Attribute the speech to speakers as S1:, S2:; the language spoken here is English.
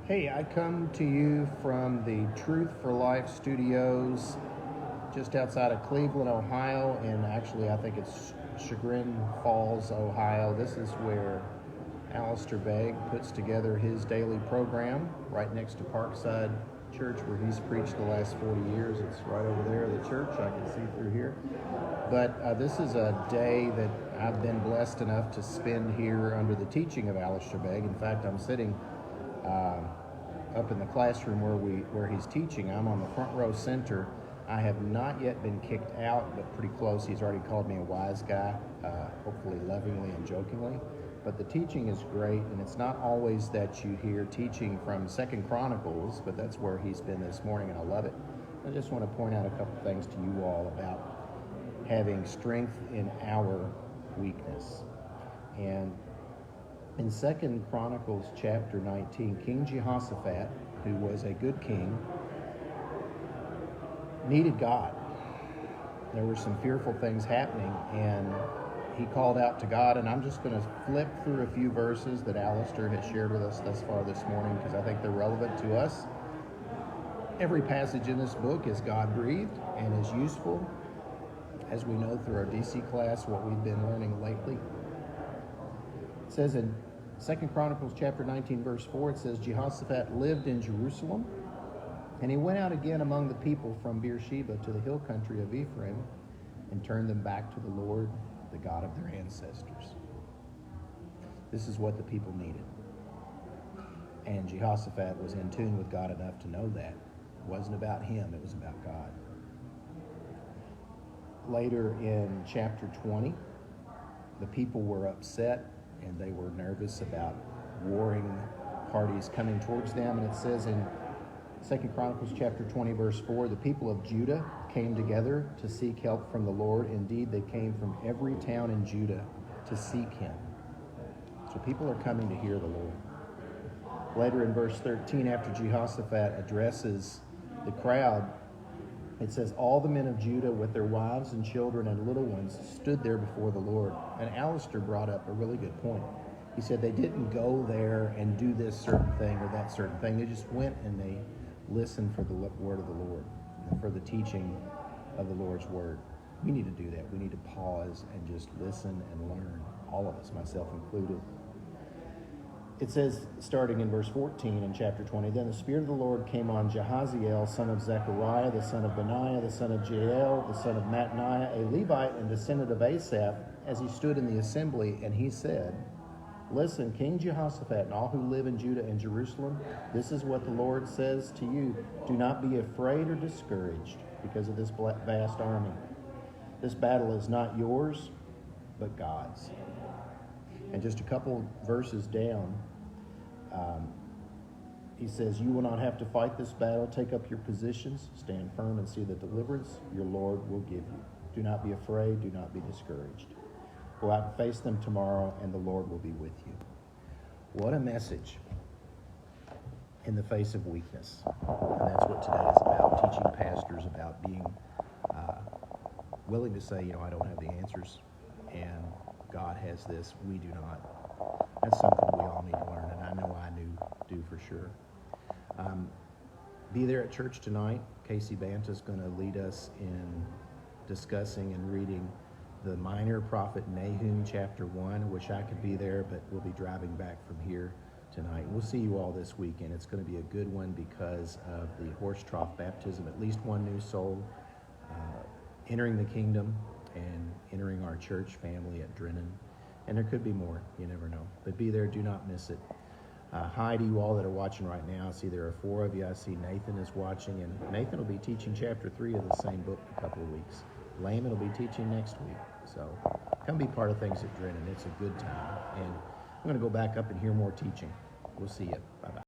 S1: Hey, I come to you from the Truth for Life studios just outside of Cleveland, Ohio, and actually I think it's Chagrin Falls, Ohio. This is where Alistair Begg puts together his daily program right next to Parkside Church where he's preached the last 40 years. It's right over there, the church, I can see through here. But this is a day that I've been blessed enough to spend here under the teaching of Alistair Begg. In fact, I'm sitting up in the classroom where he's teaching. I'm on the front row center. I have not yet been kicked out, but pretty close. He's already called me a wise guy, hopefully lovingly and jokingly. But the teaching is great, and it's not always that you hear teaching from 2 Chronicles, but that's where he's been this morning, and I love it. I just want to point out a couple things to you all about having strength in our weakness. And in 2 Chronicles chapter 19, King Jehoshaphat, who was a good king, needed God. There were some fearful things happening, and he called out to God. And I'm just going to flip through a few verses that Alistair has shared with us thus far this morning because I think they're relevant to us. Every passage in this book is God-breathed and is useful, as we know through our DC class, what we've been learning lately. It says in 2 Chronicles chapter 19, verse 4, it says, Jehoshaphat lived in Jerusalem, and he went out again among the people from Beersheba to the hill country of Ephraim and turned them back to the Lord, the God of their ancestors. This is what the people needed. And Jehoshaphat was in tune with God enough to know that. It wasn't about him, it was about God. Later in chapter 20, the people were upset and they were nervous about warring parties coming towards them. And it says in 2 Chronicles chapter 20, verse 4, the people of Judah came together to seek help from the Lord. Indeed, they came from every town in Judah to seek him. So people are coming to hear the Lord. Later in verse 13, after Jehoshaphat addresses the crowd, it says, all the men of Judah with their wives and children and little ones stood there before the Lord. And Alistair brought up a really good point. He said they didn't go there and do this certain thing or that certain thing. They just went and they listened for the word of the Lord and for the teaching of the Lord's word. We need to do that. We need to pause and just listen and learn, all of us, myself included. It says, starting in verse 14 in chapter 20, then the Spirit of the Lord came on Jahaziel, son of Zechariah, the son of Benaiah, the son of Jael, the son of Mattaniah, a Levite and descendant of Asaph, as he stood in the assembly, and he said, listen, King Jehoshaphat and all who live in Judah and Jerusalem, this is what the Lord says to you. Do not be afraid or discouraged because of this vast army. This battle is not yours, but God's. And just a couple verses down, he says, you will not have to fight this battle. Take up your positions, stand firm, and see the deliverance your Lord will give you. Do not be afraid. Do not be discouraged. Go out and face them tomorrow, and the Lord will be with you. What a message in the face of weakness. And that's what today is about, teaching pastors about being willing to say, I don't have the answers, and God has this, we do not. That's something we all need to learn, and I know I do for sure. Be there at church tonight. Casey Banta's going to lead us in discussing and reading the minor prophet Nahum chapter 1. I wish I could be there, but we'll be driving back from here tonight. We'll see you all this weekend. It's going to be a good one because of the horse trough baptism. At least one new soul entering the kingdom and entering our church family at Drennan. And there could be more. You never know. But be there. Do not miss it. Hi to you all that are watching right now. I see there are 4 of you. I see Nathan is watching. And Nathan will be teaching chapter 3 of the same book in a couple of weeks. Layman will be teaching next week. So come be part of things at Drennan. It's a good time. And I'm going to go back up and hear more teaching. We'll see you. Bye-bye.